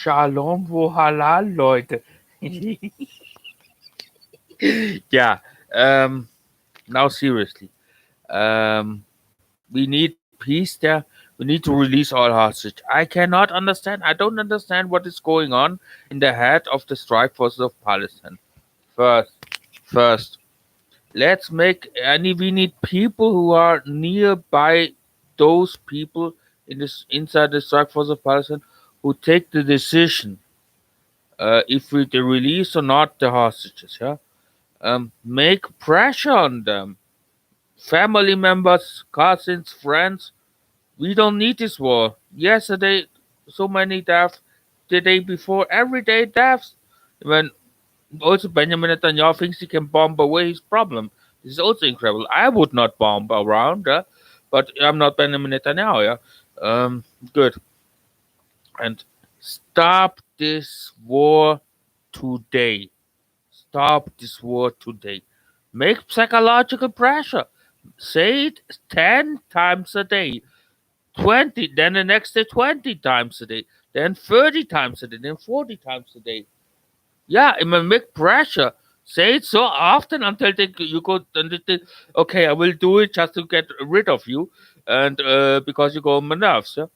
Shalom wo halal, Leute. Yeah. Now seriously. Um, we need peace there. We need to release all hostage. I cannot understand. I don't understand what is going on in the head of the strike forces of Palestine. First, first, let's make any. We need people who are nearby those people in this inside the strike force of Palestine who take the decision if we to release or not the hostages. Yeah, make pressure on them. Family members, cousins, friends. We don't need this war. Yesterday, so many deaths. The day before, every day deaths. When also Benjamin Netanyahu thinks he can bomb away his problem. This is also incredible. I would not bomb around, but I'm not Benjamin Netanyahu. Yeah, good. And stop this war today. Stop this war today. Make psychological pressure. Say it 10 times a day. 20, then the next day 20 times a day, then 30 times a day, then 40 times a day. Yeah, it will make pressure. Say it so often until you go, and they think, okay, I will do it just to get rid of you, and because you go on my nerves. Yeah?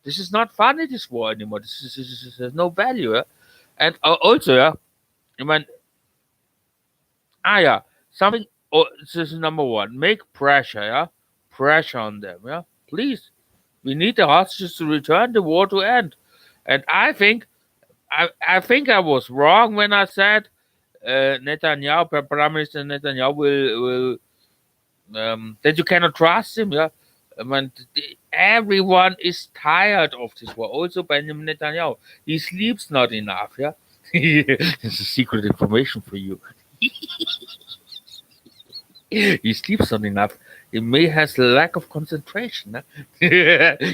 This is not funny, this war anymore. This has no value. Yeah? And also, yeah, I mean, yeah, something, this is number one, make pressure, yeah? Pressure on them, yeah? Please. We need the hostages to return, the war to end. And I think I was wrong when I said Netanyahu, Prime Minister Netanyahu will that you cannot trust him. Yeah, I mean, everyone is tired of this war. Also Benjamin Netanyahu, he sleeps not enough. Yeah, it's a secret information for you. He sleeps not enough. He may has lack of concentration. Huh?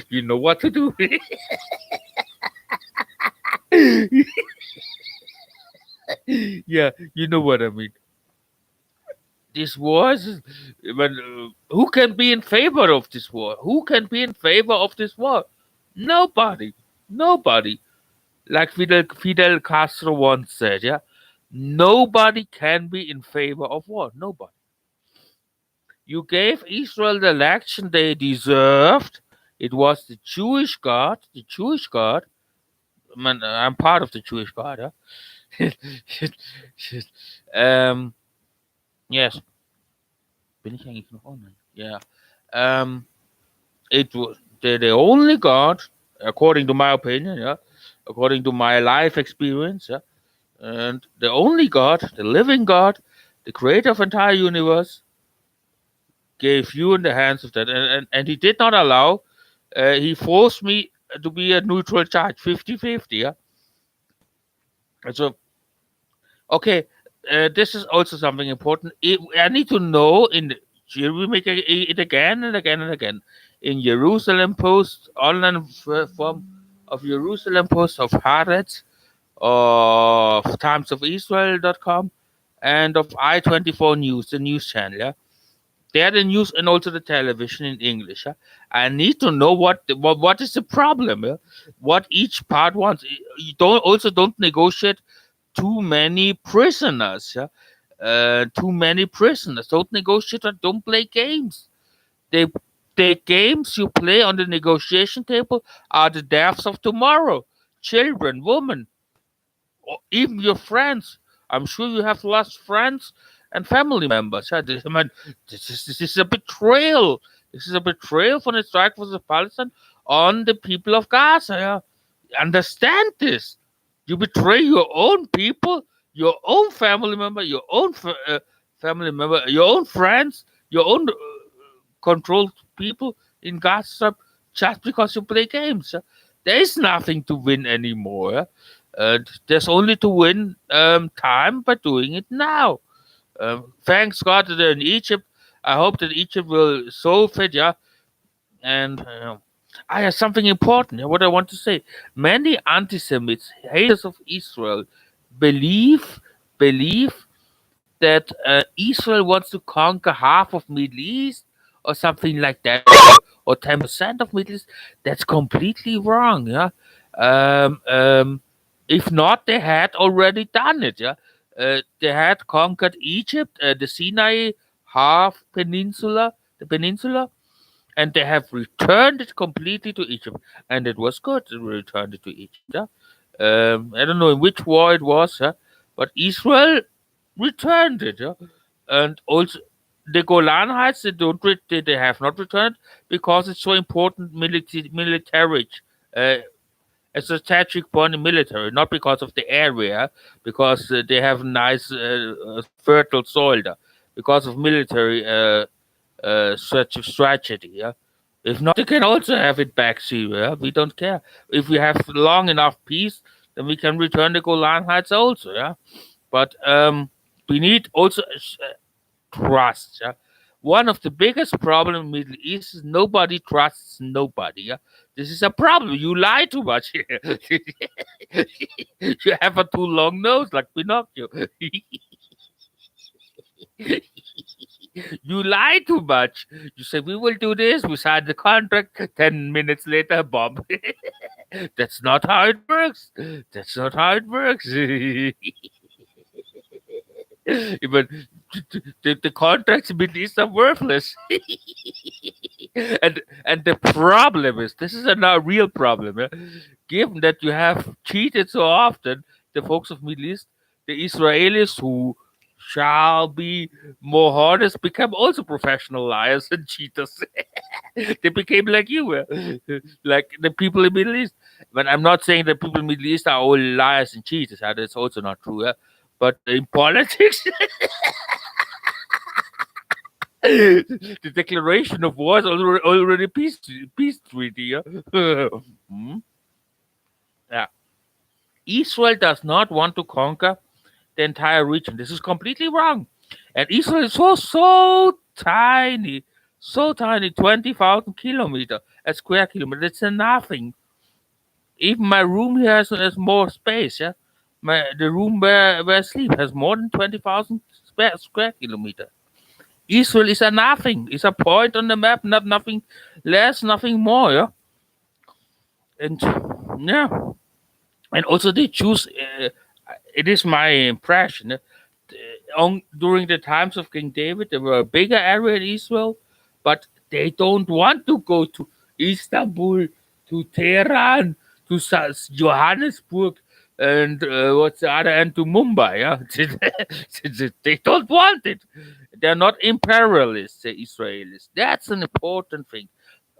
You know what to do. Yeah, you know what I mean. This war is, but who can be in favor of this war? Who can be in favor of this war? Nobody. Nobody. Like Fidel Castro once said, yeah, nobody can be in favor of war. Nobody. You gave Israel the election they deserved. It was the Jewish God. The Jewish God. Man, I'm part of the Jewish God. Huh? Yes. Bin ich eigentlich noch online? Yeah. It was the only God, according to my opinion, yeah, according to my life experience, yeah, and the only God, the living God, the creator of entire universe, gave you in the hands of that, and he did not allow. He forced me to be a neutral judge, 50-50. Yeah. And so, okay, this is also something important. I need to know in the, we make it again and again and again in Jerusalem Post online form of Jerusalem Post of Haaretz, of timesofisrael.com, and of I-24 News, the news channel. Yeah? They are the news and also the television in English. Yeah? I need to know what is the problem. Yeah? What each part wants. You don't negotiate too many prisoners. Yeah? Too many prisoners. Don't negotiate. Don't play games. They the games you play on the negotiation table are the deaths of tomorrow. Children, women, or even your friends. I'm sure you have lost friends and family members. Yeah, I mean, this is a betrayal. This is a betrayal from the strike forces of Palestine on the people of Gaza. Yeah? Understand this. You betray your own people, your own family member, your own family member, your own friends, your own controlled people in Gaza just because you play games. There is nothing to win anymore. There's only to win time by doing it now. Thanks God that they're in Egypt. I hope that Egypt will solve it, yeah. And I have something important. What I want to say: many anti-Semites, haters of Israel, believe believe that Israel wants to conquer half of Middle East or something like that, or 10% of Middle East. That's completely wrong. Yeah. Um, um, If not, they had already done it. Yeah, they had conquered Egypt, the Sinai half peninsula, the peninsula, and they have returned it completely to Egypt, and it was good. They returned it to Egypt. Yeah? I don't know in which war it was, but Israel returned it. Yeah? And also the Golan Heights, they have not returned because it's so important military. Uh, a strategic point in military, not because of the area, because they have nice fertile soil there, because of military such a strategy. Yeah? If not, they can also have it back, Syria. We don't care. If we have long enough peace, then we can return the Golan Heights also. Yeah, but we need also trust. Yeah? One of the biggest problems in the Middle East is nobody trusts nobody. Yeah? This is a problem. You lie too much here. You have a too long nose like Pinocchio. You lie too much. You say, we will do this. We sign the contract. 10 minutes later, bomb. That's not how it works. That's not how it works. Even the contracts in Middle East are worthless. and the problem is, this is a now real problem. Given that you have cheated so often, the folks of Middle East, the Israelis who shall be more honest become also professional liars and cheaters. They became like you, like the people in Middle East. But I'm not saying that people in Middle East are all liars and cheaters. That's also not true. But in politics, the declaration of war is already peace treaty. Yeah? Hmm? Yeah. Israel does not want to conquer the entire region. This is completely wrong. And Israel is so tiny, 20,000 kilometer, a square kilometer. It's a nothing. Even my room here has more space. Yeah, the room where I sleep has more than 20,000 square kilometer. Israel is a nothing. It's a point on the map, not nothing less, nothing more. Yeah, and yeah, and also they choose. It is my impression. During the times of King David, there were a bigger area in Israel, but they don't want to go to Istanbul, to Tehran, to Johannesburg, and what's the other end to Mumbai. Yeah? They don't want it. They're not imperialists, the Israelis. That's an important thing.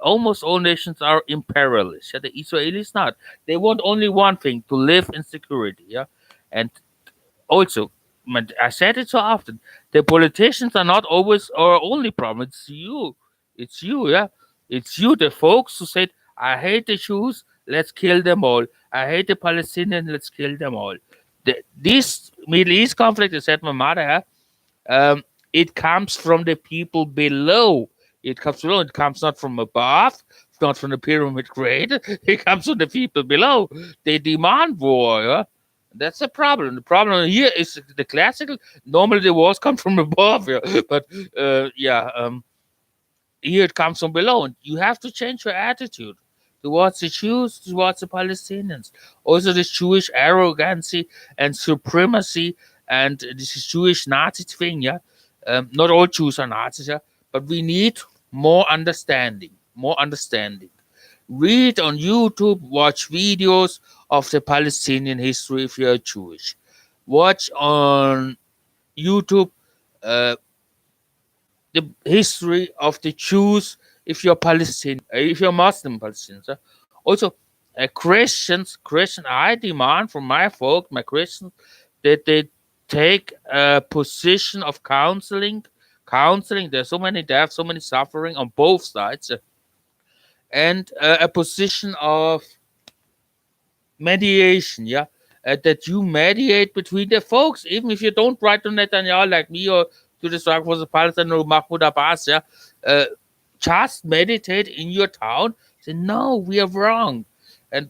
Almost all nations are imperialists. Yeah? The Israelis not. They want only one thing: to live in security. Yeah, and also, I said it so often. The politicians are not always our only problem. It's you. It's you, yeah. It's you, the folks who said, I hate the Jews, let's kill them all. I hate the Palestinians, let's kill them all. This Middle East conflict, I said my mother, it comes from the people below. It comes below. It comes not from above. It's not from the pyramid creator. It comes from the people below. They demand war. Yeah? That's the problem. The problem here is the classical. Normally the wars come from above, yeah? But here it comes from below, and you have to change your attitude towards the Jews, towards the Palestinians. Also, this Jewish arrogancy and supremacy, and this is Jewish Nazi thing. Yeah, not all Jews are Nazis, yeah? But we need more understanding. More understanding. Read on YouTube, watch videos of the Palestinian history if you're Jewish. Watch on YouTube the history of the Jews if you're Palestinian, if you're Muslim Palestinians. Also, Christian, I demand from my folk, my Christians, that they take a position of counseling. Counseling, there's so many deaths, so many suffering on both sides, and a position of mediation, yeah, that you mediate between the folks, even if you don't write to Netanyahu like me or to the Struggle for the Palestine or Mahmoud Abbas, yeah, just meditate in your town. Say, no, we are wrong, and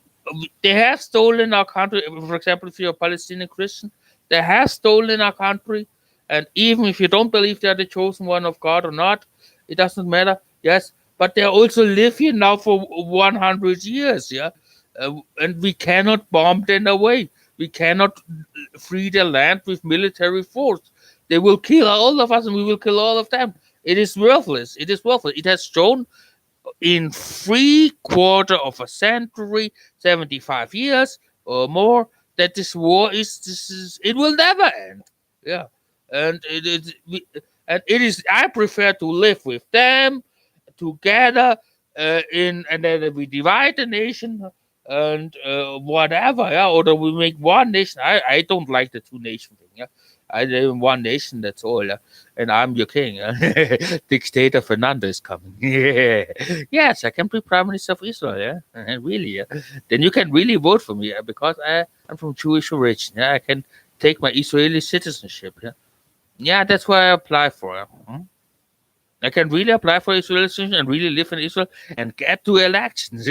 they have stolen our country. For example, if you're a Palestinian Christian, they have stolen our country, and even if you don't believe they are the chosen one of God or not, it doesn't matter. Yes, but they also live here now for 100 years, yeah. And we cannot bomb them away. We cannot free the land with military force. They will kill all of us, and we will kill all of them. It is worthless. It is worthless. It has shown in 3/4 of a century, 75 years or more, that this war it will never end. Yeah, and it is. I prefer to live with them together, and then we divide the nation and whatever, yeah, or that we make one nation. I don't like the two nation thing. Yeah, I live in one nation. That's all. Yeah? And I'm your king. Yeah? Dictator Fernando is coming. Yeah. Yes, I can be prime minister of Israel. Yeah, and really. Yeah. Then you can really vote for me, yeah? Because I'm from Jewish origin. Yeah, I can take my Israeli citizenship. Yeah, yeah, that's why I apply for. Yeah? I can really apply for Israeli citizenship and really live in Israel and get to elections.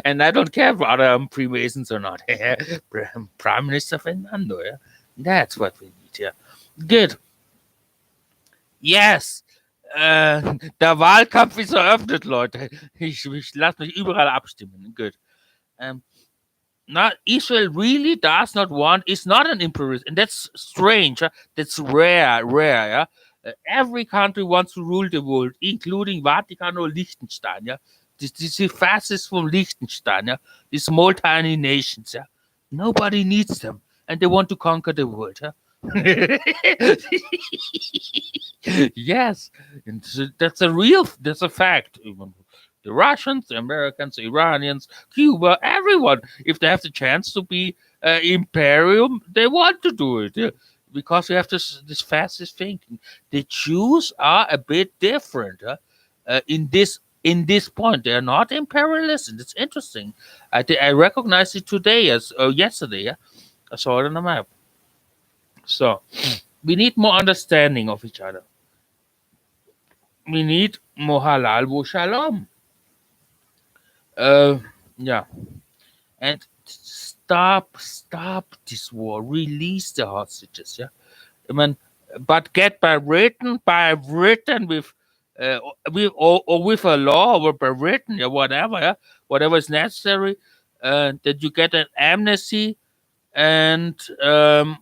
And I don't care whether I'm Freemasons or not. Prime Minister Fernando. Yeah? That's what we need. Yeah. Good. Yes. Der Wahlkampf ist eröffnet, Leute. Ich lasse mich überall abstimmen. Good. Um, Not Israel really does not want. It's not an imperialist, and that's strange. That's rare. Yeah, every country wants to rule the world, including Vatican or Liechtenstein. Yeah, this is fascist from Liechtenstein. Yeah, these small tiny nations. Yeah, nobody needs them, and they want to conquer the world. Yeah. Yes, and that's a fact. Even the Russians, the Americans, the Iranians, Cuba, everyone, if they have the chance to be imperium, they want to do it. Yeah. Because we have this fascist thinking. The Jews are a bit different in this point. They are not imperialist, and it's interesting. I recognized it today as yesterday. Yeah? I saw it on the map. So we need more understanding of each other. We need more halal wo shalom. Uh, yeah, and stop this war. Release the hostages. Yeah, I mean, but get by written uh, or with a law or by written, yeah, whatever, yeah, whatever is necessary, that you get an amnesty and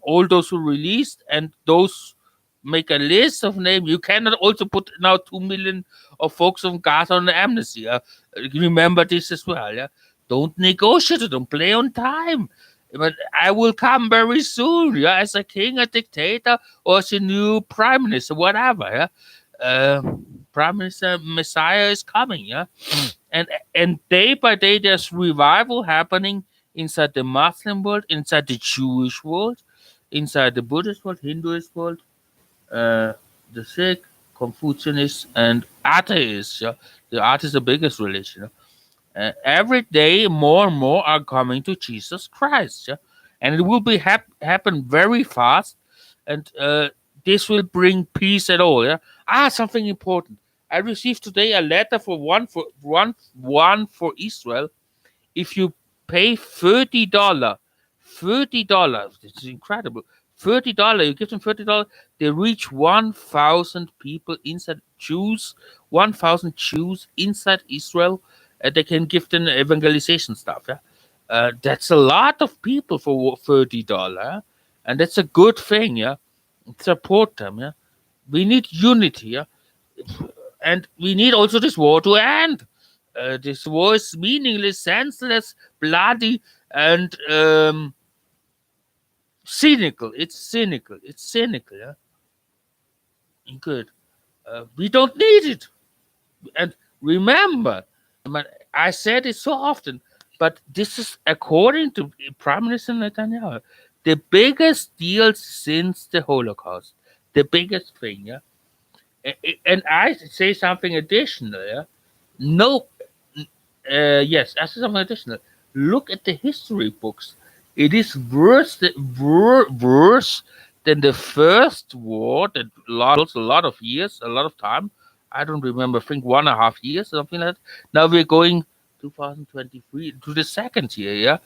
all those who released and those make a list of names. You cannot also put now 2 million of folks from Gaza on the amnesty. Remember this as well. Yeah, don't negotiate. Don't play on time. But I will come very soon. Yeah, as a king, a dictator, or as a new prime minister, whatever. Yeah, prime minister Messiah is coming. Yeah, and and day by day there's revival happening inside the Muslim world, inside the Jewish world, inside the Buddhist world, Hinduist world, uh, the Sikh, Confucianist, and atheists. Yeah? The atheists is the biggest religion. Every day, more and more are coming to Jesus Christ. Yeah? And it will be happen very fast, and this will bring peace at all. Yeah. Something important. I received today a letter one for Israel. If you pay $30, this is incredible. $30, you give them $30, they reach 1,000 people inside Jews, 1,000 Jews inside Israel. They can give them evangelization stuff. Yeah, that's a lot of people for $30, and that's a good thing. Yeah, support them. Yeah, we need unity. Yeah, and we need also this war to end. This war is meaningless, senseless, bloody, and cynical. It's cynical. It's cynical. Yeah, good. We don't need it. And remember, I said it so often, but this is according to Prime Minister Netanyahu, the biggest deal since the Holocaust. The biggest thing. Yeah, and I say something additional. Yeah, no. Yes, that's something additional. Look at the history books. It is worse than the first war that lost a lot of years, a lot of time. I don't remember. I think 1.5 years, something like that. Now we're going 2023 to the second year. Yeah,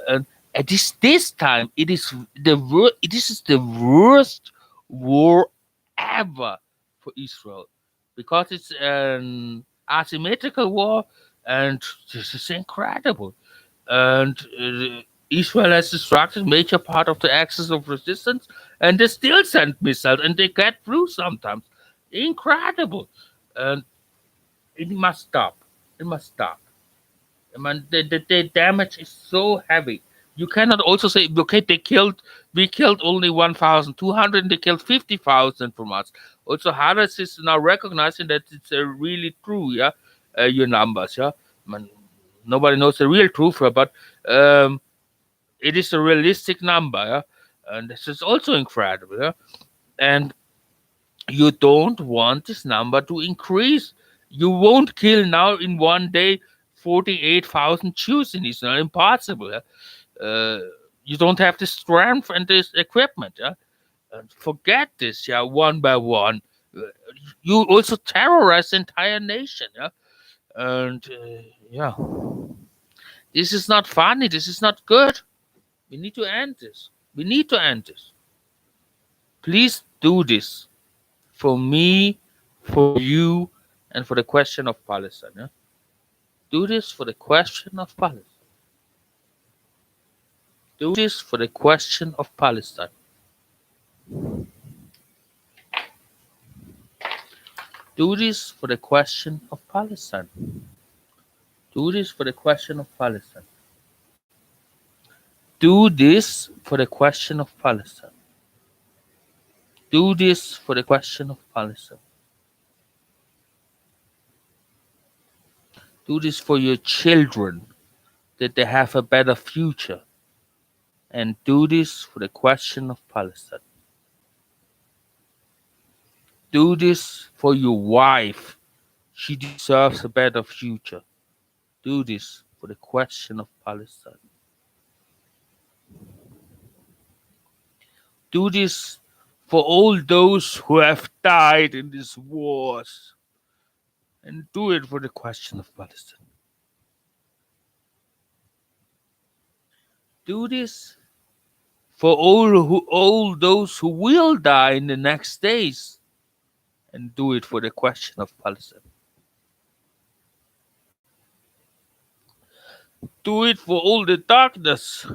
and at this time, it is This is the worst war ever for Israel because it's an asymmetrical war, and this is incredible. And Israel has destructed major part of the axis of resistance, and they still send missiles, and they get through sometimes. Incredible, and it must stop. It must stop. I mean, the damage is so heavy. You cannot also say, okay, we killed only 1,200, and they killed 50,000 from us. Also, Harris is now recognizing that it's really true, yeah, your numbers, yeah. I mean, nobody knows the real truth, but um, it is a realistic number, yeah? And this is also incredible, yeah? And you don't want this number to increase. You won't kill now in one day 48,000 Jews in Israel. Impossible. Yeah? Uh, you don't have the strength and this equipment. Yeah? And forget this. Yeah, one by one. Uh, You also terrorize the entire nation. Yeah, and yeah, this is not funny. This is not good. We need to end this. We need to end this. Please do this for me, for you, and for the question of Palestine. Yeah? Do this for the question of Palestine. Do this for the question of Palestine. Do this for the question of Palestine. Do this for the question of Palestine. Do this for the question of Palestine. Do this for the question of Palestine. Do this for your children, that they have a better future. And do this for the question of Palestine. Do this for your wife. She deserves a better future. Do this for the question of Palestine. Do this for all those who have died in these wars. And do it for the question of Palestine. Do this for all those who will die in the next days. And do it for the question of Palestine. Do it for all the darkness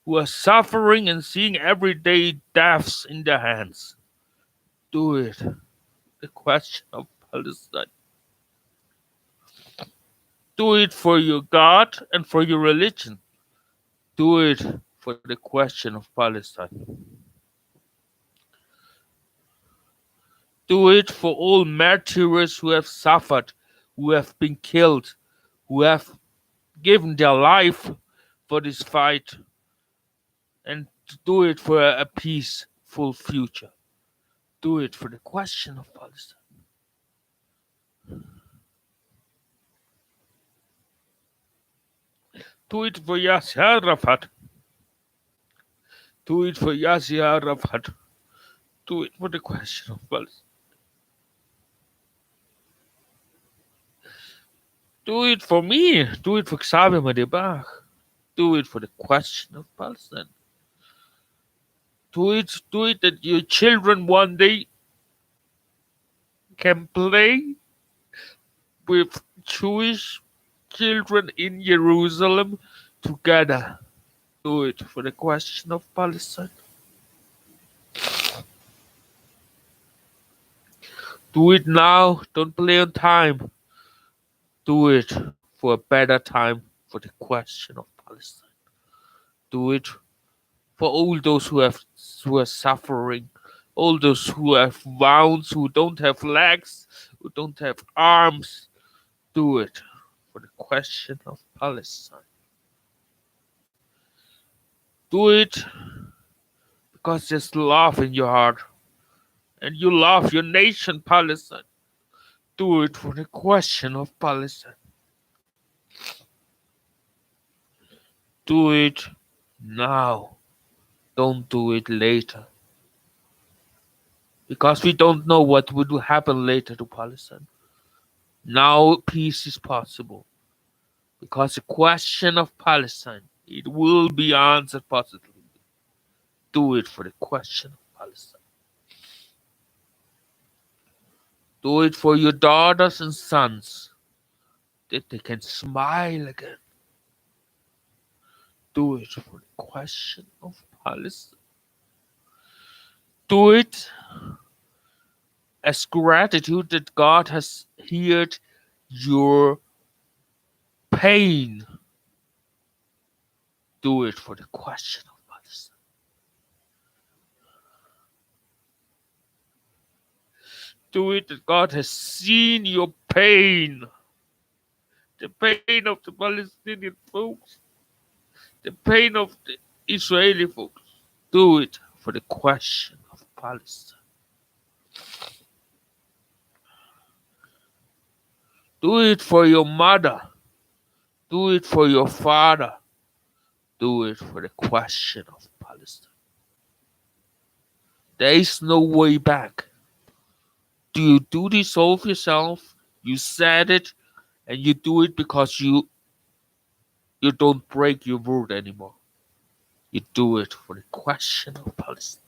who are suffering and seeing everyday deaths in their hands. Do it. The question of Palestine. Do it for your God and for your religion. Do it for the question of Palestine. Do it for all martyrs who have suffered, who have been killed, who have given their life for this fight, and do it for a peaceful future. Do it for the question of Palestine. Do it for Yasser Arafat. Do it for Yasser Arafat. Do it for the question of Palestine. Do it for me. Do it for XAB-cc0. Do it for the question of Palestine. Do it that your children one day can play with Jewish children in Jerusalem together. Do it for the question of Palestine. Do it now. Don't play on time. Do it for a better time for the question of Palestine. Do it for all those who are suffering, all those who have wounds, who don't have legs, who don't have arms. Do it for the question of Palestine. Do it because there's love in your heart and you love your nation, Palestine. Do it for the question of Palestine. Do it now. Don't do it later. Because we don't know what would happen later to Palestine. Now peace is possible. Because the question of Palestine, it will be answered positively. Do it for the question of Palestine. Do it for your daughters and sons, that they can smile again. Do it for the question of Palestine. Do it as gratitude that God has heard your pain. Do it for the question of Palestine. Do it that God has seen your pain, the pain of the Palestinian folks, the pain of the Israeli folks. Do it for the question of Palestine. Do it for your mother. Do it for your father. Do it for the question of Palestine. There is no way back. Do you do this all of yourself? You said it, and you do it because you don't break your word anymore. You do it for the question of Palestine.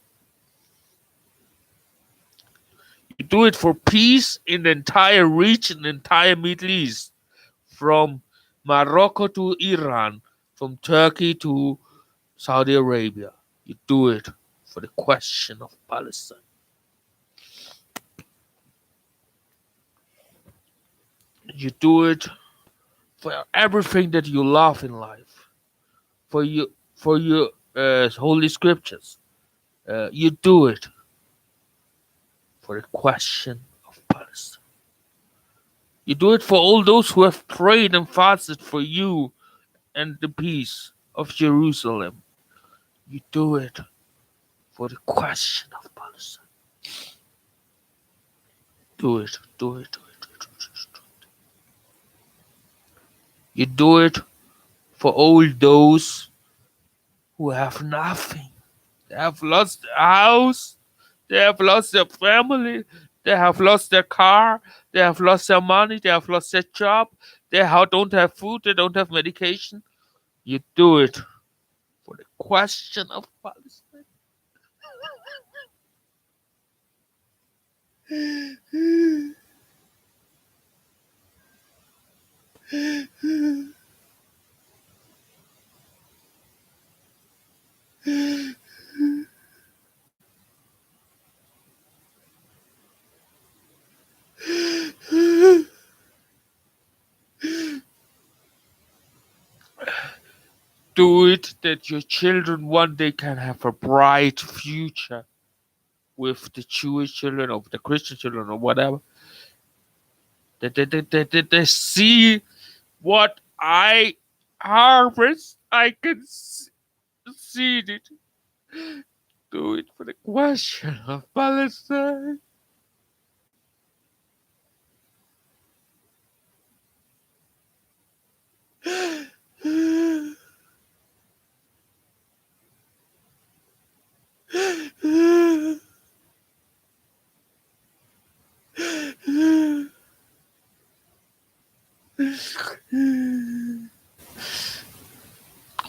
You do it for peace in the entire region, the entire Middle East, from Morocco to Iran, from Turkey to Saudi Arabia. You do it for the question of Palestine. You do it for everything that you love in life, for your holy scriptures. You do it for the question of Palestine. You do it for all those who have prayed and fasted for you and the peace of Jerusalem. You do it for the question of Palestine. Do it, do it, do it, do it, do it, do it. You do it for all those who have nothing. They have lost their house, they have lost their family, they have lost their car, they have lost their money, they have lost their job, don't have food, they don't have medication. You do it for the question of Palestine. Do it that your children one day can have a bright future with the Jewish children or the Christian children or whatever. That they see what I harvest, I can see it. Do it for the question of Palestine.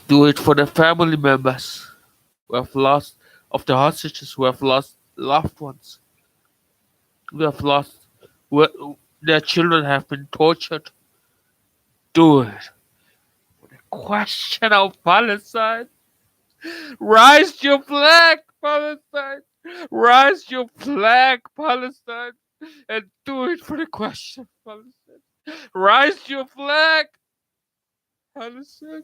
Do it for the family members who have lost, of the hostages who have lost loved ones, who have lost, their children have been tortured. Do it for the question of Palestine. Rise your flag, Palestine. Rise your flag, Palestine. And do it for the question, Palestine. Rise your flag, Palestine.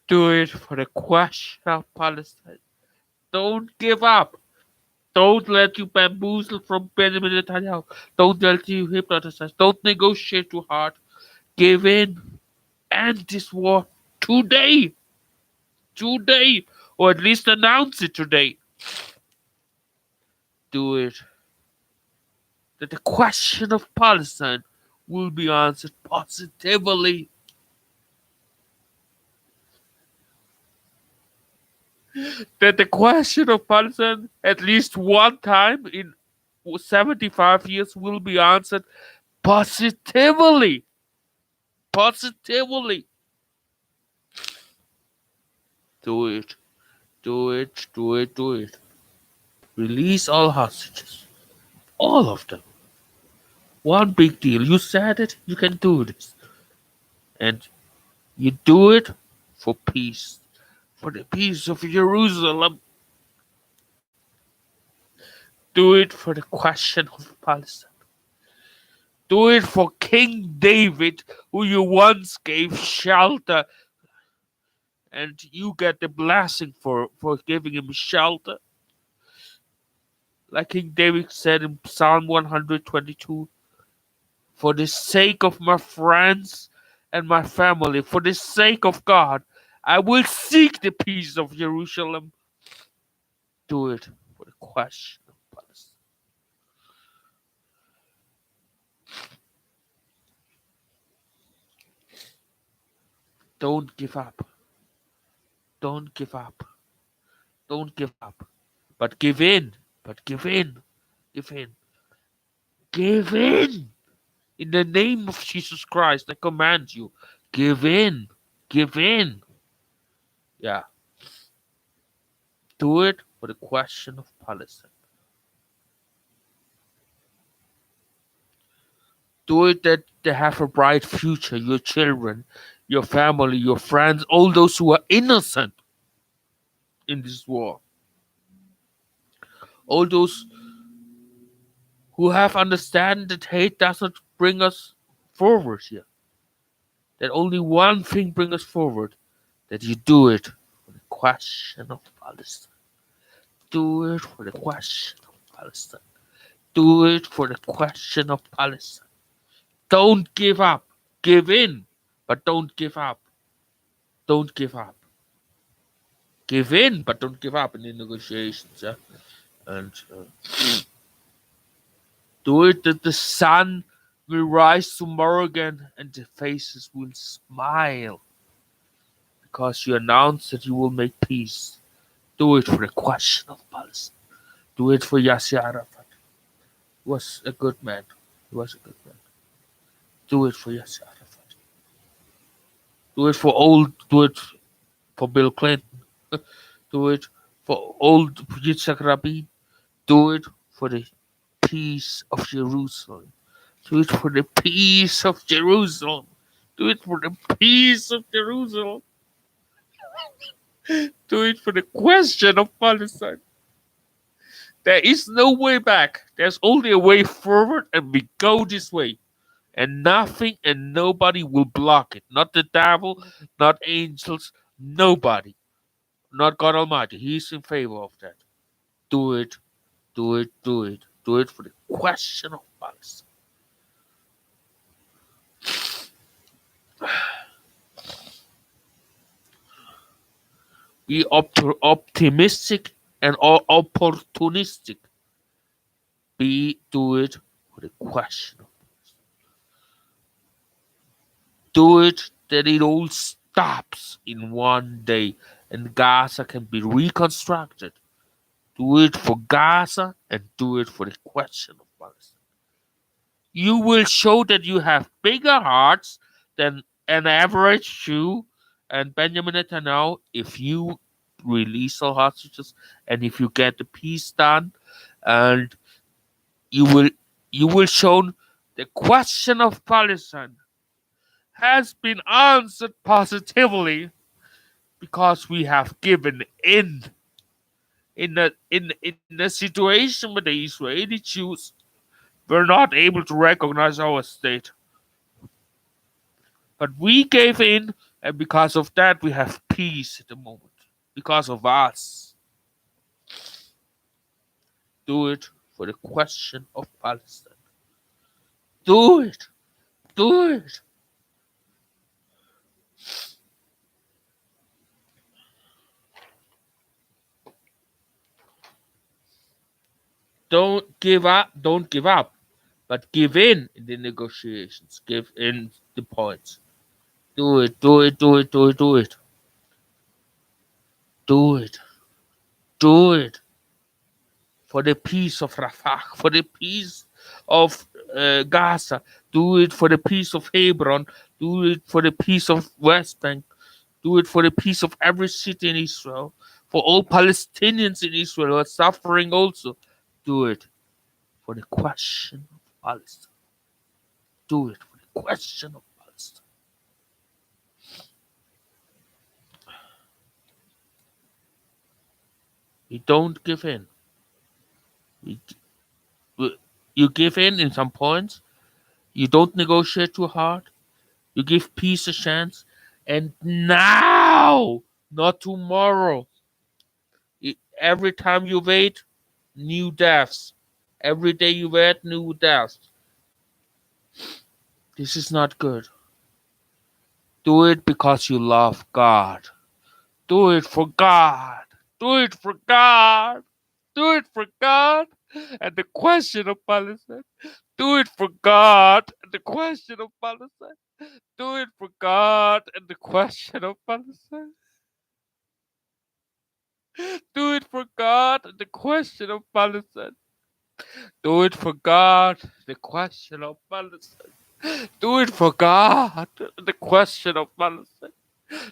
Do it for the question of Palestine. Don't give up. Don't let you bamboozle from Benjamin Netanyahu. Don't let you hypnotize. Don't negotiate too hard. Give in. End this war today. Today. Or at least announce it today. Do it. That the question of Palestine will be answered positively. That the question of Palestine, at least one time in 75 years, will be answered positively. Positively. Do it. Do it. Do it. Do it. Release all hostages. All of them. One big deal. You said it, you can do this. And you do it for peace. For the peace of Jerusalem. Do it for the question of Palestine. Do it for King David, who you once gave shelter, and you get the blessing for giving him shelter. Like King David said in Psalm 122, for the sake of my friends and my family, for the sake of God, I will seek the peace of Jerusalem. Do it for the question of Palestine. Don't give up. Don't give up. Don't give up. But give in. But give in. Give in. Give in. In the name of Jesus Christ, I command you. Give in. Give in. Yeah. Do it for the question of Palestine. Do it that they have a bright future, your children, your family, your friends, all those who are innocent in this war. All those who have understand that hate doesn't bring us forward here. That only one thing brings us forward. That you do it for the question of Palestine. Do it for the question of Palestine. Do it for the question of Palestine. Don't give up. Give in, but don't give up. Don't give up. Give in, but don't give up in the negotiations. Yeah? And do it that the sun will rise tomorrow again and the faces will smile because you announced that you will make peace. Do it for the question of Palestine. Do it for Yasser Arafat. He was a good man. He was a good man. Do it for Yasser Arafat. Do it for old. Do it for Bill Clinton. Do it for old Yitzhak Rabin. Do it for the peace of Jerusalem. Do it for the peace of Jerusalem. Do it for the peace of Jerusalem. Do it for the question of Palestine. There is no way back. There's only a way forward, and we go this way. And nothing and nobody will block it. Not the devil, not angels, nobody. Not God Almighty. He's in favor of that. Do it, do it, do it. Do it for the question of Palestine. Be optimistic and opportunistic. Do it for the question. Do it that it all stops in one day and Gaza can be reconstructed. Do it for Gaza and do it for the question of Palestine. You will show that you have bigger hearts than an average Jew and Benjamin Netanyahu if you release all hostages and if you get the peace done, and you will show the question of Palestine has been answered positively because we have given in a situation where the Israeli Jews were not able to recognize our state. But we gave in, and because of that, we have peace at the moment. Because of us. Do it for the question of Palestine. Do it. Do it. Don't give up. Don't give up. But give in the negotiations. Give in the points. Do it. Do it. Do it. Do it. Do it. Do it. Do it. For the peace of Rafah, for the peace of Gaza, do it for the peace of Hebron, do it for the peace of West Bank, do it for the peace of every city in Israel, for all Palestinians in Israel who are suffering also. Do it for the question of Palestine. Do it for the question of Palestine. You don't give in. You, you give in some points. You don't negotiate too hard. You give peace a chance. And now, not tomorrow. Every time you wait, new deaths. Every day you wait, new deaths. This is not good. Do it because you love God. Do it for God. Do it for God. Do it for God. And the question of Palestine. Do it for God. And the question of Palestine. Do it for God. And the question of Palestine. Do it for God. And the question of Palestine. Do it for God. The question of Palestine. Do it for God. The question of Palestine.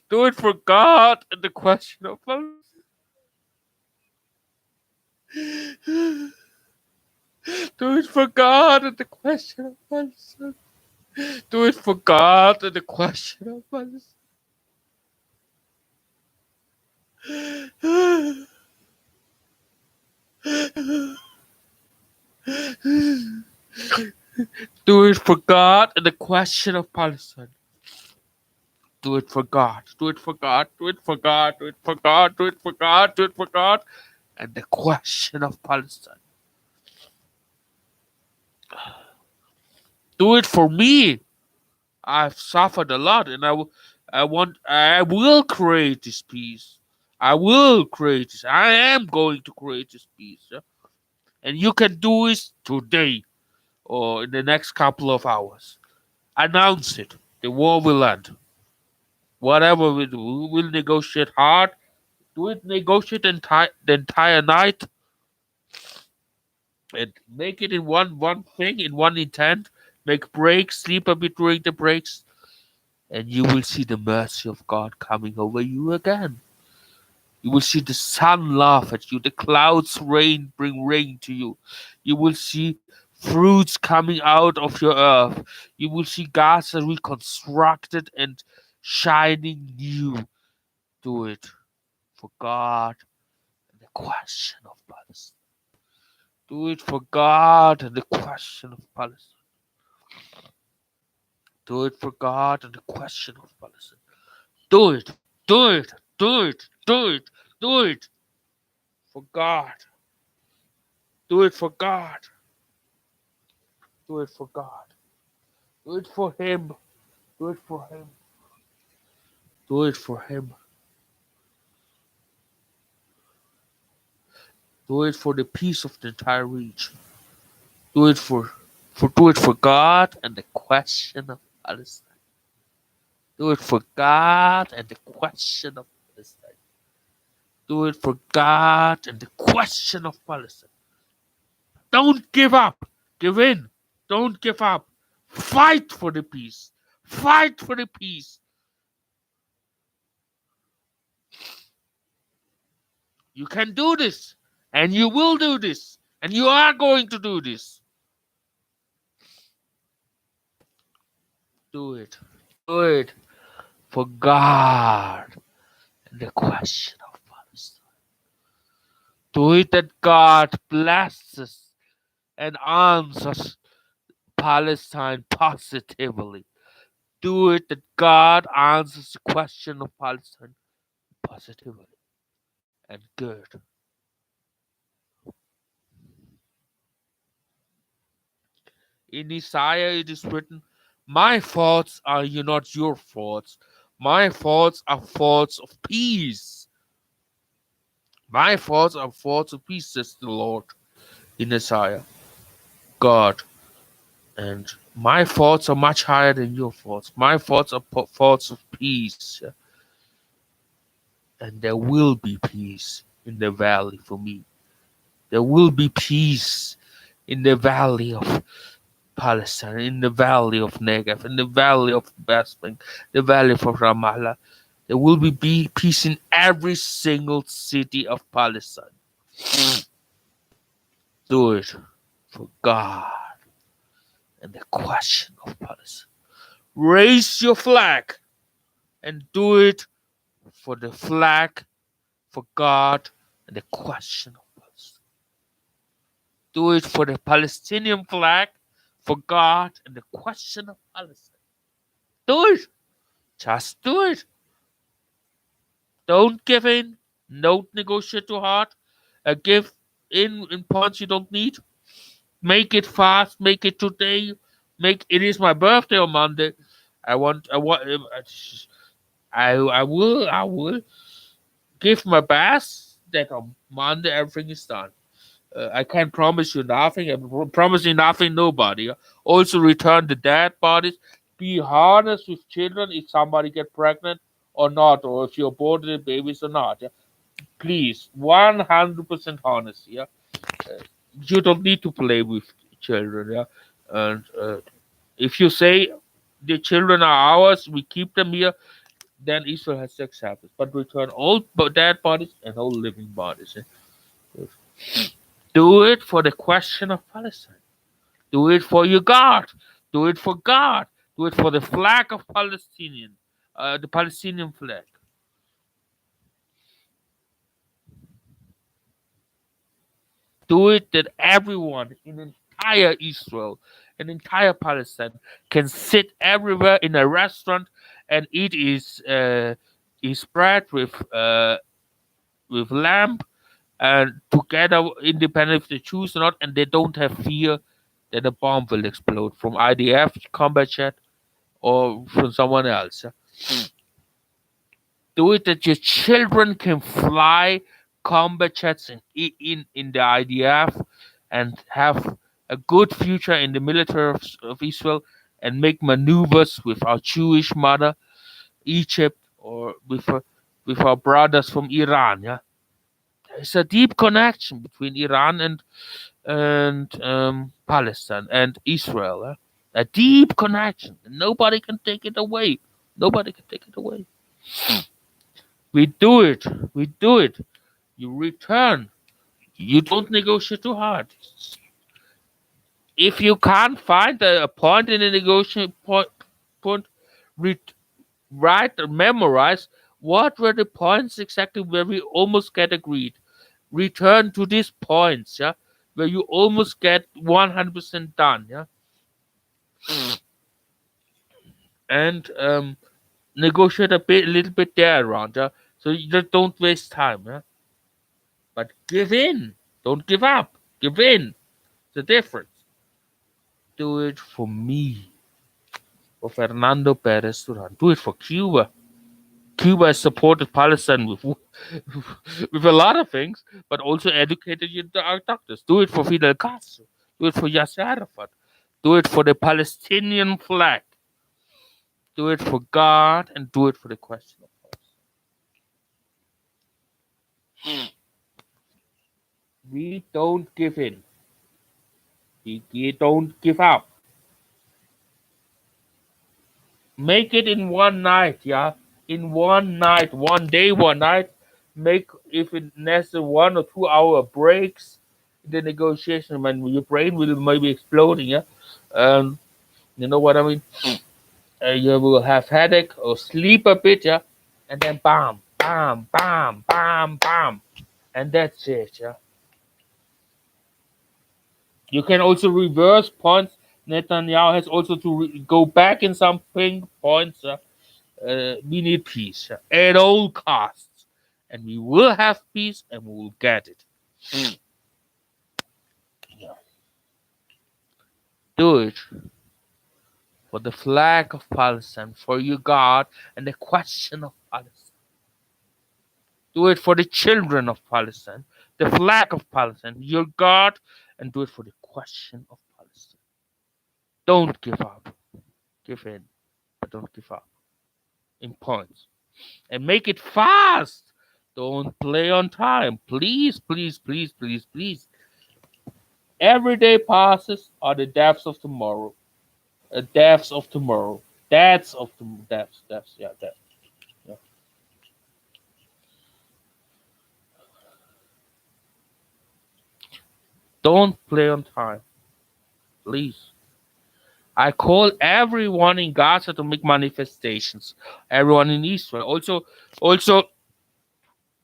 Do it for God. The question of Palestine. Do it for God. The question of Palestine. Do it for God. The question of Palestine. Do it for God. The question of Palestine. Do it for God. Do it for God. Do it for God. Do it for God. Do it for God. Do it for God. And the question of Palestine. Do it for me. I've suffered a lot, and I will create this peace. I will create this. I am going to create this peace. Yeah? And you can do it today or in the next couple of hours. Announce it. The war will end. Whatever we do, we will negotiate hard. Do it, negotiate the entire night, and make it in one thing, in one intent. Make breaks, sleep a bit during the breaks, and you will see the mercy of God coming over you again. You will see the sun laugh at you, the clouds bring rain to you. You will see fruits coming out of your earth. You will see Gaza reconstructed and shining new. Do it for God and the question of Palestine. Do it for God and the question of Palestine. Do it for God and the question of Palestine. Do it. Do it. Do it. Do it. Do it for God. Do it for God. Do it for God. Do it for Him. Do it for Him. Do it for Him. Do it for the peace of the entire region. Do it do it for God and the question of Palestine. Do it for God and the question of Palestine. Do it for God and the question of Palestine. Don't give up. Give in. Don't give up. Fight for the peace. Fight for the peace. You can do this. And you will do this. And you are going to do this. Do it. Do it for God and the question of Palestine. Do it that God blesses and answers Palestine positively. Do it that God answers the question of Palestine positively and good. In Isaiah it is written, my thoughts are not your thoughts. My thoughts are thoughts of peace. My thoughts are thoughts of peace, says the Lord in Isaiah. God. And my thoughts are much higher than your thoughts. My thoughts are thoughts of peace. And there will be peace in the valley for me. There will be peace in the valley of Palestine, in the valley of Negev, in the valley of West Bank, the valley of Ramallah. There will be peace in every single city of Palestine. Do it for God and the question of Palestine. Raise your flag and do it for the flag, for God, and the question of Palestine. Do it for the Palestinian flag, for God, and the question of Palestine. Do it. Just do it. Don't give in. Don't negotiate too hard. Give in points you don't need. Make it fast. Make it today. Make it is my birthday on Monday. I will give my best that on Monday everything is done. I can't promise you nothing. I'm promising nothing, nobody. Also, return the dead bodies. Be honest with children if somebody get pregnant or not, or if you aborted babies or not. Yeah? Please, 100% honest. Yeah, you don't need to play with children. Yeah, and if you say the children are ours, we keep them here, then Israel has to accept it. But return all dead bodies and all living bodies. Yeah? Do it for the question of Palestine. Do it for your God. Do it for God. Do it for the flag of Palestinian, the Palestinian flag. Do it that everyone in entire Israel, and entire Palestine, can sit everywhere in a restaurant and eat his bread with lamb and together, independent if they choose or not, and they don't have fear that a bomb will explode from IDF combat jet or from someone else. Do it that your children can fly combat jets in the IDF and have a good future in the military of Israel and make maneuvers with our Jewish mother, Egypt, or with our brothers from Iran. Yeah, there's a deep connection between Iran and Palestine and Israel. A deep connection. Nobody can take it away. Nobody can take it away. We do it. We do it. You return. You don't negotiate too hard. If you can't find a point in the negotiation point, re- write or memorize what were the points exactly where we almost get agreed. Return to these points, yeah, where you almost get 100% done, yeah, and negotiate a little bit there around, yeah. So you just don't waste time, yeah. But give in. Don't give up. Give in. The difference. Do it for me, for Fernando Perez Duran. Do it for Cuba. Cuba has supported Palestine with with a lot of things, but also educated our doctors. Do it for Fidel Castro. Do it for Yasser Arafat. Do it for the Palestinian flag. Do it for God and do it for the question of Palestine. We don't give in. We don't give up. Make it in one night, yeah. In one night, one day, one night. Make if it necessary 1 or 2 hour breaks in the negotiation when your brain will maybe exploding, yeah. Um, you know what I mean? You will have headache or sleep a bit, yeah, and then bam, bam, bam, bam, bam, and that's it, yeah. You can also reverse points. Netanyahu has also to go back in some ping points. We need peace at all costs, and we will have peace, and we will get it. Yeah. Do it for the flag of Palestine, for your God, and the question of Palestine. Do it for the children of Palestine, the flag of Palestine, your God, and do it for the question of Palestine. Don't give up. Give in, but don't give up. In points. And make it fast. Don't play on time. Please, please, please, please, please. Every day passes are the deaths of tomorrow. Deaths of tomorrow. Deaths of deaths. Deaths. Yeah, deaths. Yeah. Don't play on time. Please. I call everyone in Gaza to make manifestations. Everyone in Israel. Also,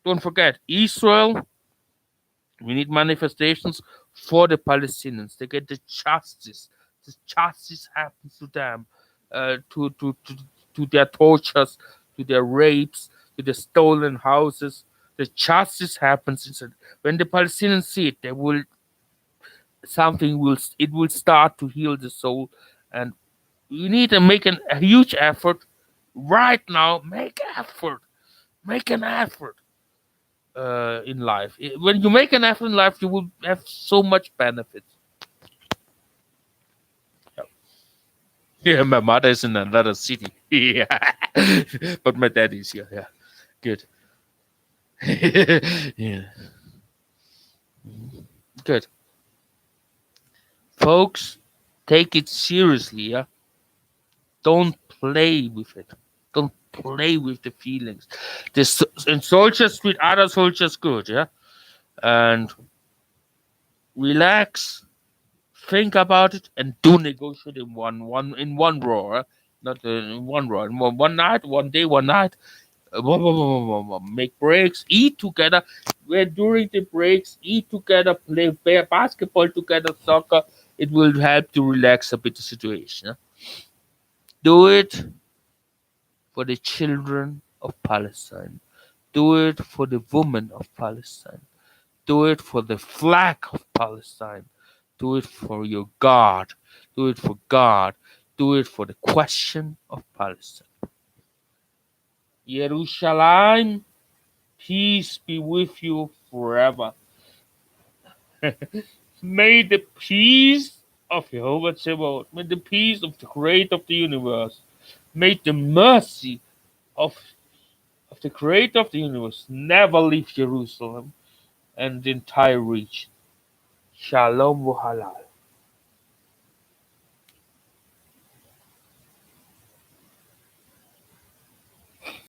don't forget, Israel, we need manifestations for the Palestinians. They get the justice. The justice happens to them, to their tortures, to their rapes, to the stolen houses. The justice happens inside. When the Palestinians see it, they will something will it will start to heal the soul, and you need to make a huge effort right now. Make an effort in life. When you make an effort in life, you will have so much benefit. Yeah, yeah, my mother is in another city. Yeah, but my dad is here. Yeah, good. Yeah, good. Folks, take it seriously. Yeah, don't play with it. Don't play with the feelings. This and soldiers treat other soldiers good. Yeah, and relax, think about it, and do negotiate in one roar, not in one roar, in one night, one day, one night. Make breaks, eat together. Where during the breaks, eat together, play basketball together, soccer. It will help to relax a bit the situation. Do it for the children of Palestine. Do it for the women of Palestine. Do it for the flag of Palestine. Do it for your God. Do it for God. Do it for the question of Palestine. Jerusalem, peace be with you forever. May the peace of Jehovah Tzebaoth, may the peace of the creator of the universe, may the mercy of, of the creator of the universe never leave Jerusalem and the entire region. Shalom Wahalal.